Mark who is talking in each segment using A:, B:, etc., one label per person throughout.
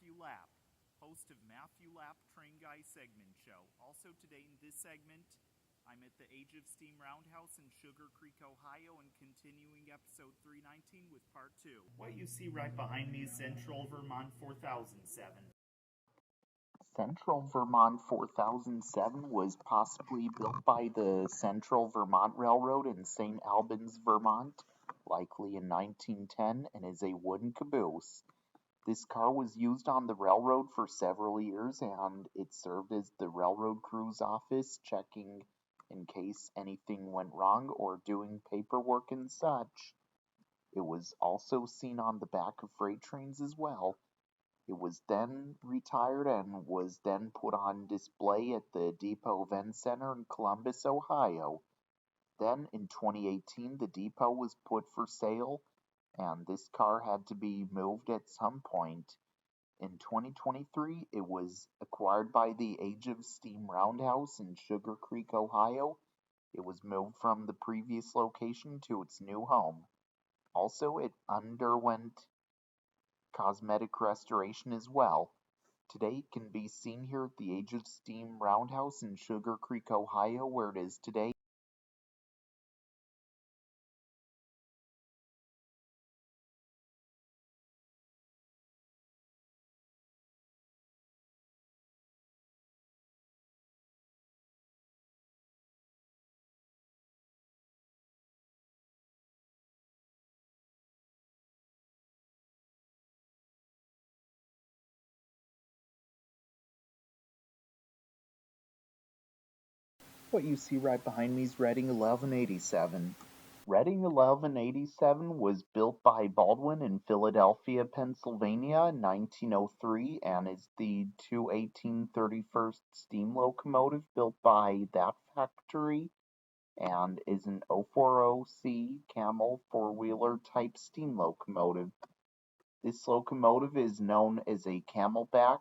A: Matthew Lapp, host of Matthew Lapp Train Guy Segment Show. Also today in this segment, I'm at the Age of Steam Roundhouse in Sugarcreek, Ohio, and continuing episode 319 with part 2. What you see right behind me is Central Vermont 4007.
B: Central Vermont 4007 was possibly built by the Central Vermont Railroad in St. Albans, Vermont, likely in 1910, and is a wooden caboose. This car was used on the railroad for several years, and it served as the railroad crew's office, checking in case anything went wrong or doing paperwork and such. It was also seen on the back of freight trains as well. It was then retired and was then put on display at the Depot Event Center in Columbus, Ohio. Then in 2018, the depot was put for sale, and this car had to be moved at some point. In 2023, it was acquired by the Age of Steam Roundhouse in Sugarcreek, Ohio. It was moved from the previous location to its new home. Also, it underwent cosmetic restoration as well. Today it can be seen here at the Age of Steam Roundhouse in Sugarcreek, Ohio, where it is today. What you see right behind me is Reading 1187. Reading 1187 was built by Baldwin in Philadelphia, Pennsylvania in 1903 and is the 21831st steam locomotive built by that factory and is an 040C Camel four-wheeler type steam locomotive. This locomotive is known as a Camelback.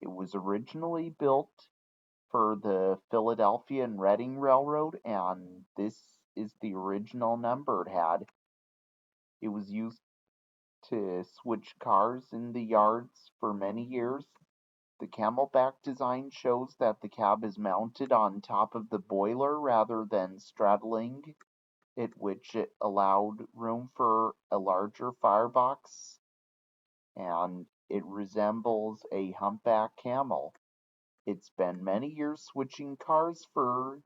B: It was originally built for the Philadelphia and Reading Railroad, and this is the original number it had. It was used to switch cars in the yards for many years. The Camelback design shows that the cab is mounted on top of the boiler rather than straddling it, which it allowed room for a larger firebox, and it resembles a humpback camel. It's been many years switching cars for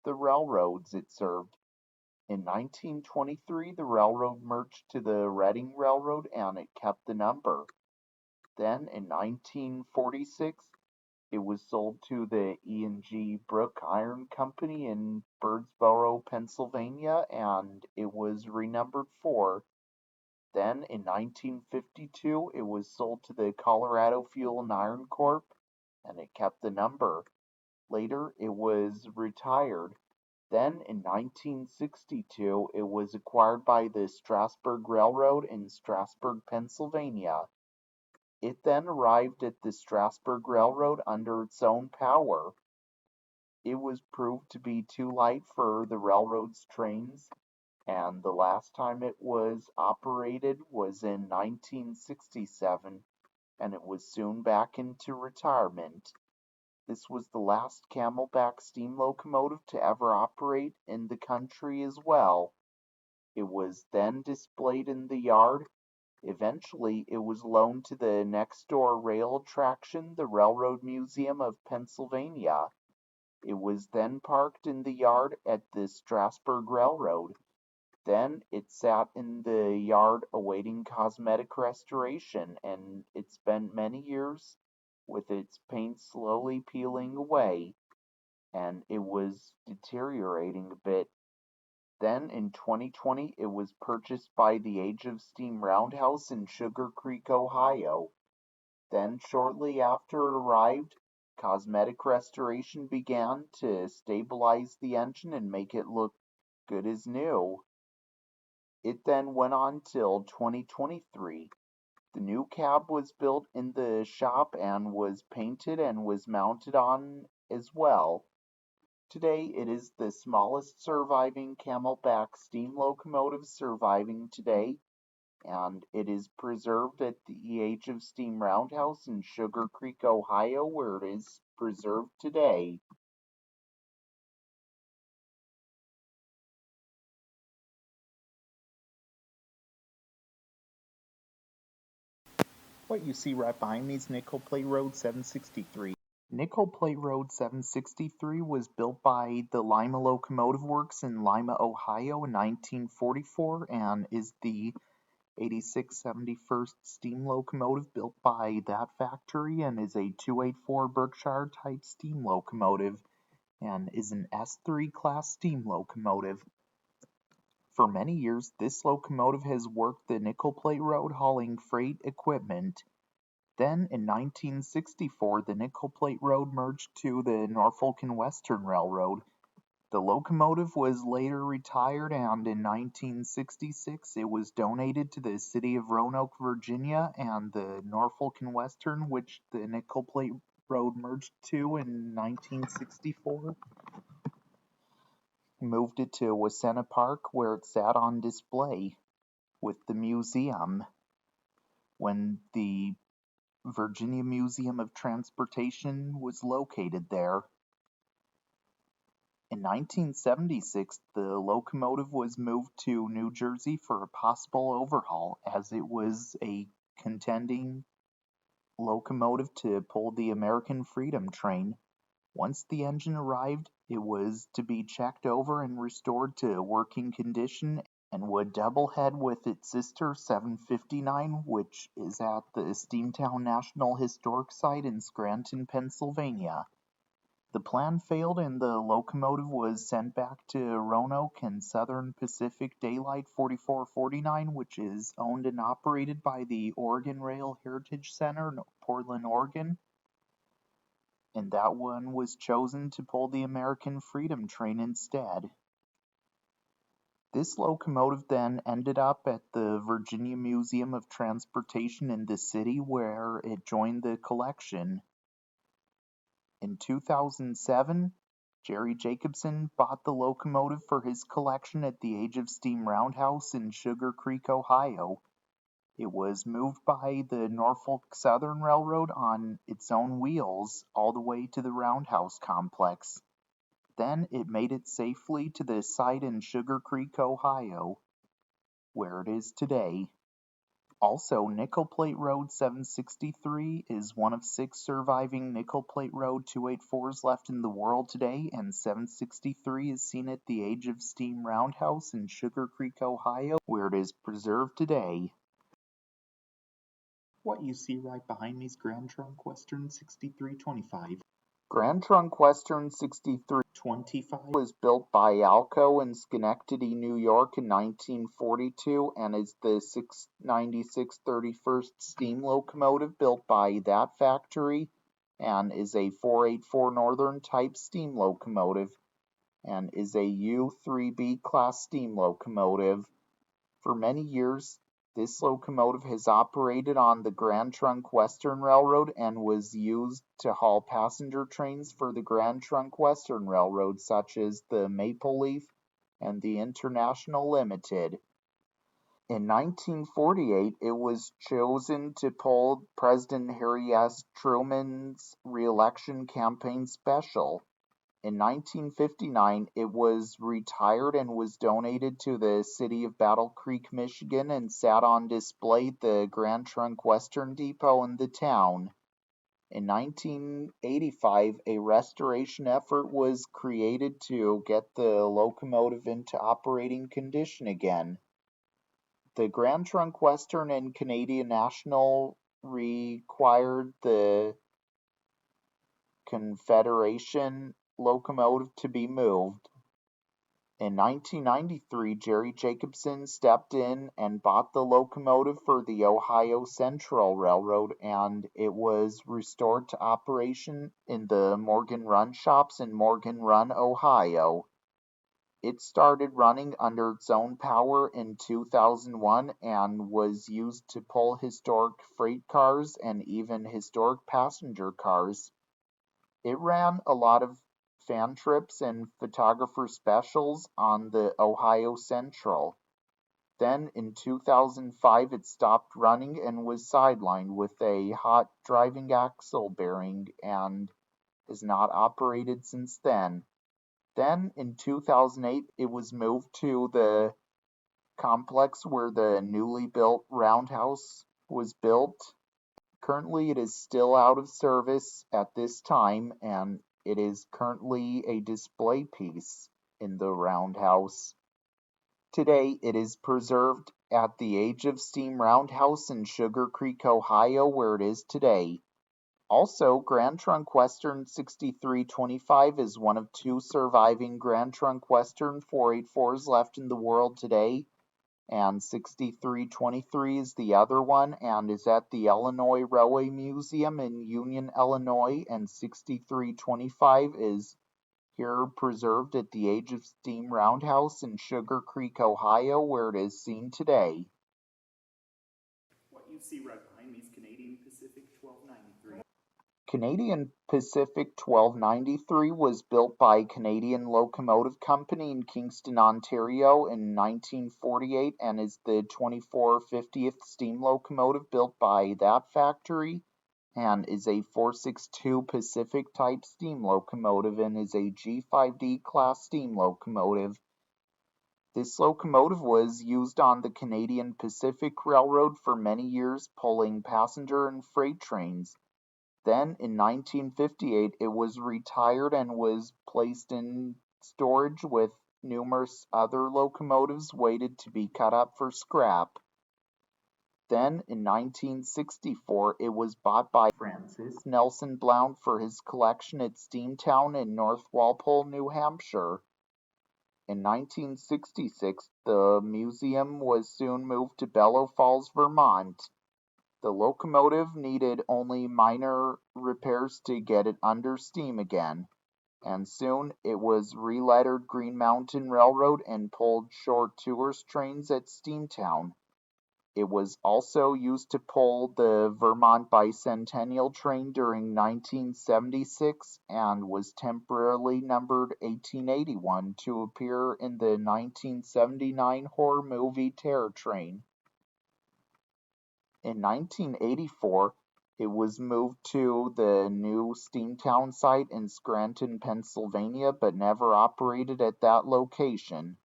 B: the railroads it served. In 1923, the railroad merged to the Reading Railroad and it kept the number. Then, in 1946, it was sold to the E&G Brook Iron Company in Birdsboro, Pennsylvania, and it was renumbered 4. Then, in 1952, it was sold to the Colorado Fuel and Iron Corp., and it kept the number. Later, it was retired. Then, in 1962, it was acquired by the Strasburg Railroad in Strasburg, Pennsylvania. It then arrived at the Strasburg Railroad under its own power. It was proved to be too light for the railroad's trains, and the last time it was operated was in 1967, and it was soon back into retirement. This was the last Camelback steam locomotive to ever operate in the country as well. It was then displayed in the yard. Eventually, it was loaned to the next-door rail attraction, the Railroad Museum of Pennsylvania. It was then parked in the yard at the Strasburg Railroad. Then it sat in the yard awaiting cosmetic restoration, and it spent many years with its paint slowly peeling away, and it was deteriorating a bit. Then in 2020, it was purchased by the Age of Steam Roundhouse in Sugarcreek, Ohio. Then, shortly after it arrived, cosmetic restoration began to stabilize the engine and make it look good as new. It then went on till 2023. The new cab was built in the shop and was painted and was mounted on as well. Today, it is the smallest surviving Camelback steam locomotive surviving today. and it is preserved at the Age of Steam Roundhouse in Sugarcreek, Ohio, where it is preserved today. What you see right behind me is Nickel Plate Road 763. Nickel Plate Road 763 was built by the Lima Locomotive Works in Lima, Ohio in 1944 and is the 8671st steam locomotive built by that factory and is a 284 Berkshire type steam locomotive and is an S3 class steam locomotive. For many years, this locomotive has worked the Nickel Plate Road hauling freight equipment. Then, in 1964, the Nickel Plate Road merged to the Norfolk and Western Railroad. The locomotive was later retired, and in 1966 it was donated to the city of Roanoke, Virginia, and the Norfolk and Western, which the Nickel Plate Road merged to in 1964, moved it to Wasena Park, where it sat on display with the museum. When the Virginia Museum of Transportation was located there. In 1976, the locomotive was moved to New Jersey for a possible overhaul, as it was a contending locomotive to pull the American Freedom Train. Once the engine arrived, it was to be checked over and restored to working condition and would double head with its sister 759, which is at the Steamtown National Historic Site in Scranton, Pennsylvania. The plan failed and the locomotive was sent back to Roanoke and Southern Pacific Daylight 4449, which is owned and operated by the Oregon Rail Heritage Center in Portland, Oregon. And that one was chosen to pull the American Freedom Train instead. This locomotive then ended up at the Virginia Museum of Transportation in the city, where it joined the collection. In 2007, Jerry Jacobson bought the locomotive for his collection at the Age of Steam Roundhouse in Sugarcreek, Ohio. It was moved by the Norfolk Southern Railroad on its own wheels all the way to the Roundhouse complex. Then it made it safely to the site in Sugarcreek, Ohio, where it is today. Also, Nickel Plate Road 763 is one of 6 surviving Nickel Plate Road 284s left in the world today, and 763 is seen at the Age of Steam Roundhouse in Sugarcreek, Ohio, where it is preserved today. What you see right behind me is Grand Trunk Western 6325. Grand Trunk Western 6325 was built by Alco in Schenectady, New York in 1942 and is the 696 31st steam locomotive built by that factory and is a 484 Northern type steam locomotive and is a U3B class steam locomotive. For many years, this locomotive has operated on the Grand Trunk Western Railroad and was used to haul passenger trains for the Grand Trunk Western Railroad, such as the Maple Leaf and the International Limited. In 1948, it was chosen to pull President Harry S. Truman's re-election campaign special. In 1959, it was retired and was donated to the city of Battle Creek, Michigan, and sat on display at the Grand Trunk Western Depot in the town. In 1985, a restoration effort was created to get the locomotive into operating condition again. The Grand Trunk Western and Canadian National required the Confederation locomotive to be moved. In 1993, Jerry Jacobson stepped in and bought the locomotive for the Ohio Central Railroad, and it was restored to operation in the Morgan Run shops in Morgan Run, Ohio. It started running under its own power in 2001 and was used to pull historic freight cars and even historic passenger cars. It ran a lot of fan trips and photographer specials on the Ohio Central. Then in 2005 it stopped running and was sidelined with a hot driving axle bearing and has not operated since then. Then in 2008 it was moved to the complex where the newly built roundhouse was built. Currently it is still out of service at this time and it is currently a display piece in the roundhouse. Today it is preserved at the Age of Steam Roundhouse in Sugarcreek, Ohio, where it is today. Also, Grand Trunk Western 6325 is one of two surviving Grand Trunk Western 484s left in the world today, and 6323 is the other one and is at the Illinois Railway Museum in Union, Illinois, and 6325 is here preserved at the Age of Steam Roundhouse in Sugarcreek, Ohio, where it is seen today.
A: What you see right behind me is Canadian Pacific 1293.
B: Canadian Pacific 1293 was built by Canadian Locomotive Company in Kingston, Ontario in 1948 and is the 2450th steam locomotive built by that factory, and is a 462 Pacific type steam locomotive and is a G5D class steam locomotive. This locomotive was used on the Canadian Pacific Railroad for many years, pulling passenger and freight trains. Then, in 1958, it was retired and was placed in storage with numerous other locomotives waited to be cut up for scrap. Then, in 1964, it was bought by Francis Nelson Blount for his collection at Steamtown in North Walpole, New Hampshire. In 1966, the museum was soon moved to Bellow Falls, Vermont. The locomotive needed only minor repairs to get it under steam again, and soon it was relettered Green Mountain Railroad and pulled short tourist trains at Steamtown. It was also used to pull the Vermont Bicentennial train during 1976 and was temporarily numbered 1881 to appear in the 1979 horror movie Terror Train. In 1984, it was moved to the new Steamtown site in Scranton, Pennsylvania, but never operated at that location.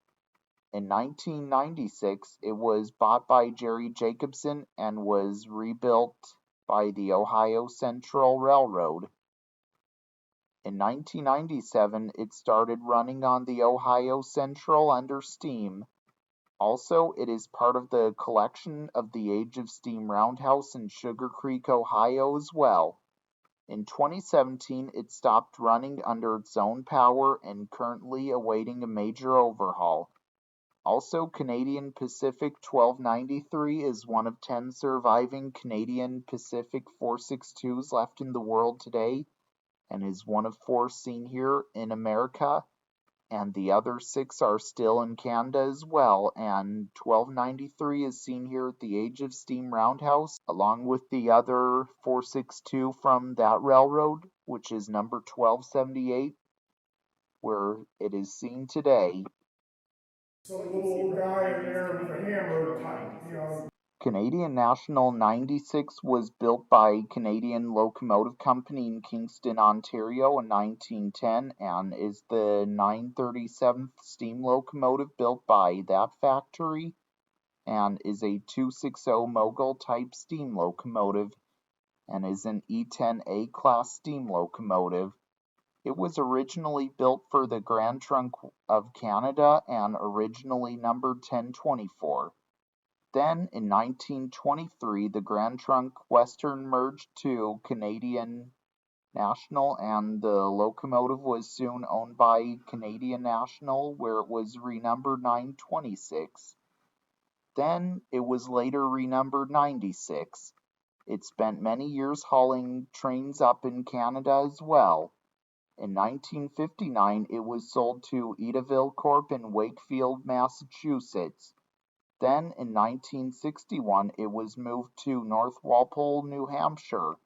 B: In 1996, it was bought by Jerry Jacobson and was rebuilt by the Ohio Central Railroad. In 1997, it started running on the Ohio Central under steam. Also, it is part of the collection of the Age of Steam Roundhouse in Sugarcreek, Ohio as well. In 2017, it stopped running under its own power and currently awaiting a major overhaul. Also, Canadian Pacific 1293 is one of 10 surviving Canadian Pacific 462s left in the world today and is one of 4 seen here in America, and the other 6 are still in Canada as well, and 1293 is seen here at the Age of Steam Roundhouse, along with the other 462 from that railroad, which is number 1278, where it is seen today.
C: Some little old guy in there with a hammer,
B: Canadian National 96 was built by Canadian Locomotive Company in Kingston, Ontario in 1910 and is the 937th steam locomotive built by that factory and is a 260 Mogul type steam locomotive and is an E10A class steam locomotive. It was originally built for the Grand Trunk of Canada and originally numbered 1024. Then, in 1923, the Grand Trunk Western merged to Canadian National and the locomotive was soon owned by Canadian National, where it was renumbered 926. Then, it was later renumbered 96. It spent many years hauling trains up in Canada as well. In 1959, it was sold to Edaville Corp in Wakefield, Massachusetts. Then, in 1961, it was moved to North Walpole, New Hampshire.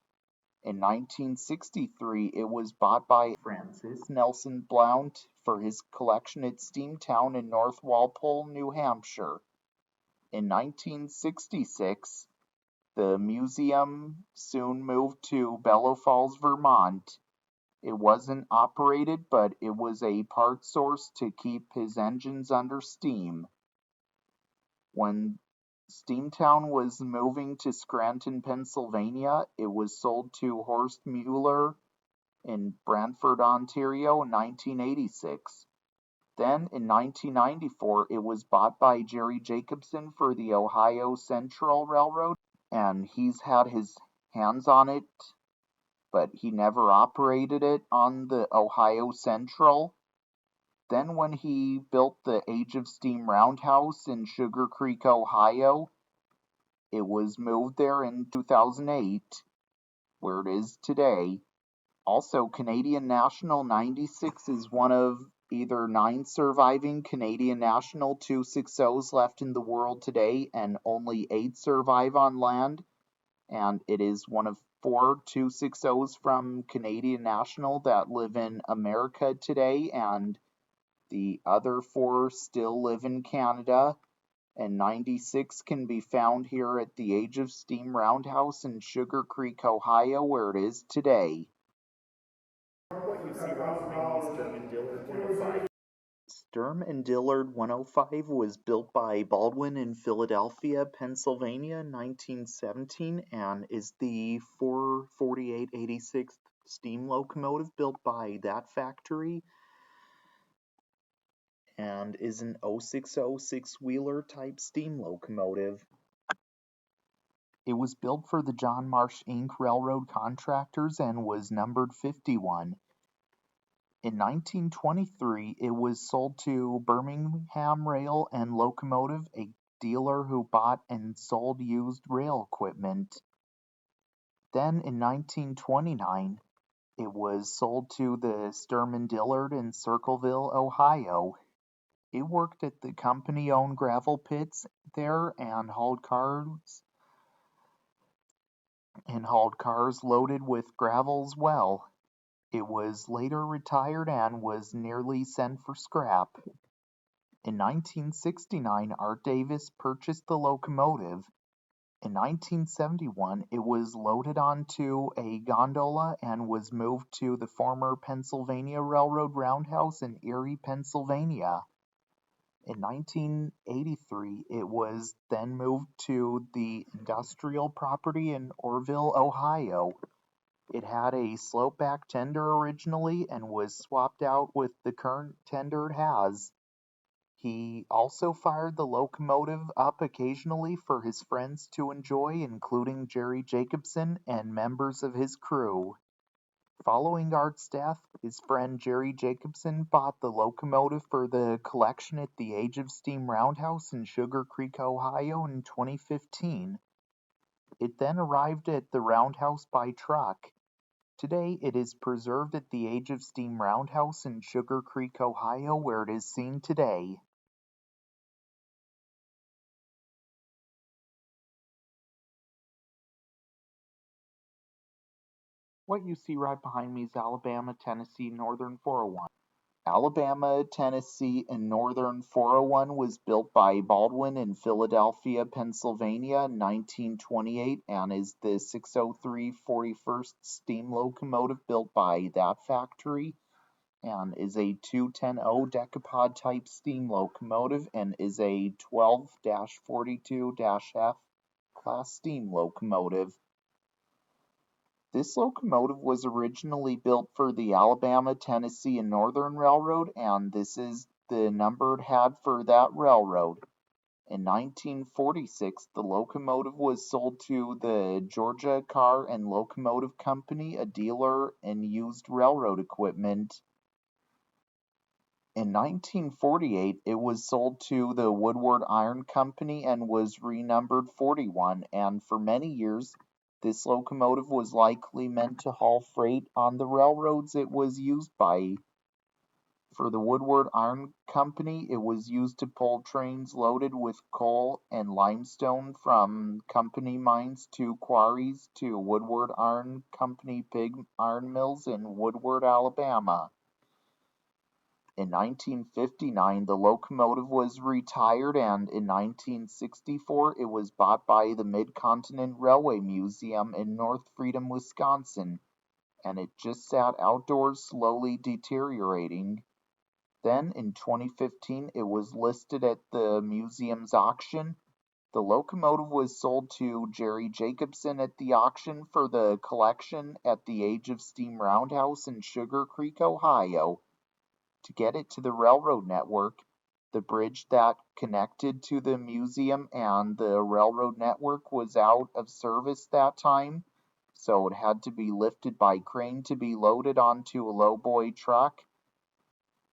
B: In 1963, it was bought by Francis Nelson Blount for his collection at Steamtown in North Walpole, New Hampshire. In 1966, the museum soon moved to Bellow Falls, Vermont. It wasn't operated, but it was a part source to keep his engines under steam. When Steamtown was moving to Scranton, Pennsylvania, it was sold to Horst Mueller in Brantford, Ontario in 1986. Then, in 1994, it was bought by Jerry Jacobson for the Ohio Central Railroad, and he's had his hands on it, but he never operated it on the Ohio Central. Then when he built the Age of Steam Roundhouse in Sugarcreek, Ohio, it was moved there in 2008, where it is today. Also, Canadian National 96 is one of either 9 surviving Canadian National 260s left in the world today, and only 8 survive on land. And it is one of 4 260s from Canadian National that live in America today, and the other 4 still live in Canada. And 96 can be found here at the Age of Steam Roundhouse in Sugarcreek, Ohio, where it is today.
A: What you see right behind me is Sturm Dillard 105.
B: Sturm Dillard 105 was built by Baldwin in Philadelphia, Pennsylvania in 1917 and is the 448/86 steam locomotive built by that factory and is an 060 six-wheeler type steam locomotive. It was built for the John Marsh Inc. Railroad Contractors and was numbered 51. In 1923, it was sold to Birmingham Rail and Locomotive, a dealer who bought and sold used rail equipment. Then in 1929, it was sold to the Sturm Dillard in Circleville, Ohio. It worked at the company-owned gravel pits there and hauled cars loaded with gravel as well. It was later retired and was nearly sent for scrap. In 1969, Art Davis purchased the locomotive. In 1971, it was loaded onto a gondola and was moved to the former Pennsylvania Railroad Roundhouse in Erie, Pennsylvania. In 1983, it was then moved to the industrial property in Orrville, Ohio. It had a slope-back tender originally and was swapped out with the current tender it has. He also fired the locomotive up occasionally for his friends to enjoy, including Jerry Jacobson and members of his crew. Following Art's death, his friend Jerry Jacobson bought the locomotive for the collection at the Age of Steam Roundhouse in Sugarcreek, Ohio in 2015. It then arrived at the Roundhouse by truck. Today, it is preserved at the Age of Steam Roundhouse in Sugarcreek, Ohio, where it is seen today. What you see right behind me is Alabama, Tennessee, Northern 401. Alabama, Tennessee, and Northern 401 was built by Baldwin in Philadelphia, Pennsylvania in 1928 and is the 603 41st steam locomotive built by that factory and is a 210 decapod type steam locomotive and is a 12-42-F class steam locomotive. This locomotive was originally built for the Alabama, Tennessee, and Northern Railroad, and this is the number it had for that railroad. In 1946, the locomotive was sold to the Georgia Car and Locomotive Company, a dealer in used railroad equipment. In 1948, it was sold to the Woodward Iron Company and was renumbered 41, and for many years, this locomotive was likely meant to haul freight on the railroads it was used by. For the Woodward Iron Company, it was used to pull trains loaded with coal and limestone from company mines to quarries to Woodward Iron Company pig iron mills in Woodward, Alabama. In 1959, the locomotive was retired, and in 1964, it was bought by the Mid-Continent Railway Museum in North Freedom, Wisconsin, and it just sat outdoors slowly deteriorating. Then, in 2015, it was listed at the museum's auction. The locomotive was sold to Jerry Jacobson at the auction for the collection at the Age of Steam Roundhouse in Sugarcreek, Ohio. To get it to the railroad network, the bridge that connected to the museum and the railroad network was out of service that time, so it had to be lifted by crane to be loaded onto a lowboy truck.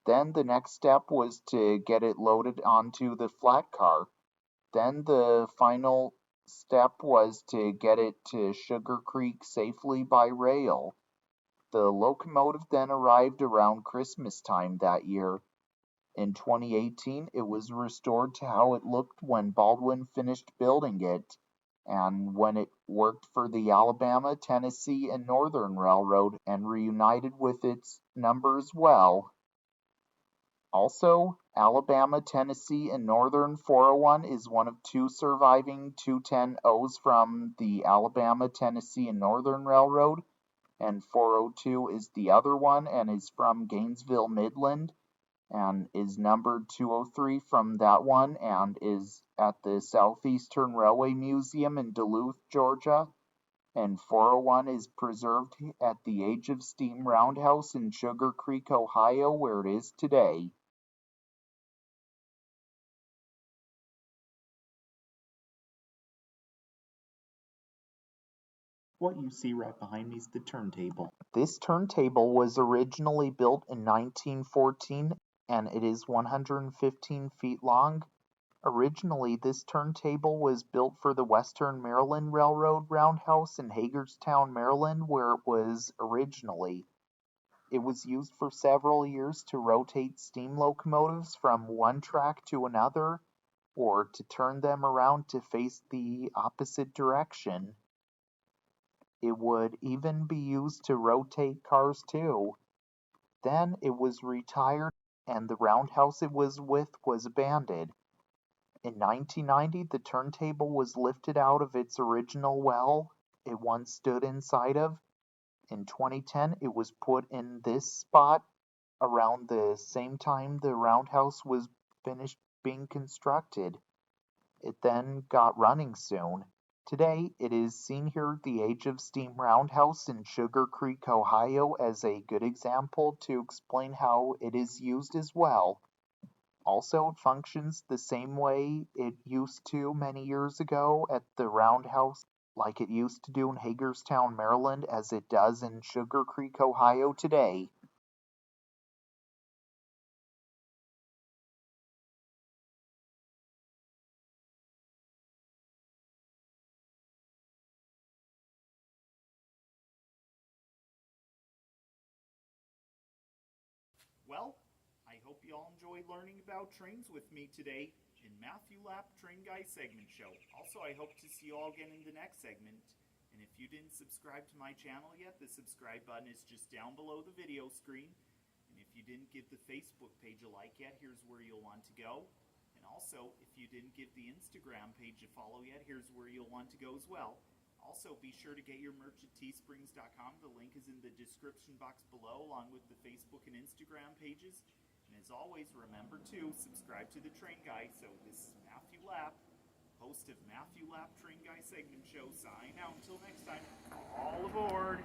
B: Then the next step was to get it loaded onto the flat car. Then the final step was to get it to Sugarcreek safely by rail. The locomotive then arrived around Christmas time that year. In 2018, it was restored to how it looked when Baldwin finished building it, and when it worked for the Alabama, Tennessee, and Northern Railroad and reunited with its numbers well. Also, Alabama, Tennessee, and Northern 401 is one of two surviving 210-Os from the Alabama, Tennessee, and Northern Railroad, and 402 is the other one and is from Gainesville, Midland, and is numbered 203 from that one and is at the Southeastern Railway Museum in Duluth, Georgia, and 401 is preserved at the Age of Steam Roundhouse in Sugarcreek, Ohio, where it is today. What you see right behind me is the turntable. This turntable was originally built in 1914 and it is 115 feet long. Originally, this turntable was built for the Western Maryland Railroad roundhouse in Hagerstown, Maryland, where it was originally. It was used for several years to rotate steam locomotives from one track to another, or to turn them around to face the opposite direction. It would even be used to rotate cars too. Then it was retired and the roundhouse it was with was abandoned. In 1990, the turntable was lifted out of its original well it once stood inside of. In 2010, it was put in this spot around the same time the roundhouse was finished being constructed. It then got running soon. Today, it is seen here at the Age of Steam Roundhouse in Sugarcreek, Ohio, as a good example to explain how it is used as well. Also, it functions the same way it used to many years ago at the Roundhouse, like it used to do in Hagerstown, Maryland, as it does in Sugarcreek, Ohio today.
A: Well, I hope you all enjoyed learning about trains with me today in Matthew Lapp Train Guy segment show. Also, I hope to see you all again in the next segment. And if you didn't subscribe to my channel yet, the subscribe button is just down below the video screen. And if you didn't give the Facebook page a like yet, here's where you'll want to go. And also, if you didn't give the Instagram page a follow yet, here's where you'll want to go as well. Also, be sure to get your merch at teesprings.com. The link is in the description box below, along with the Facebook and Instagram pages. And as always, remember to subscribe to the Train Guy. So this is Matthew Lapp, host of Matthew Lapp Train Guy segment show. Sign out until next time. All aboard!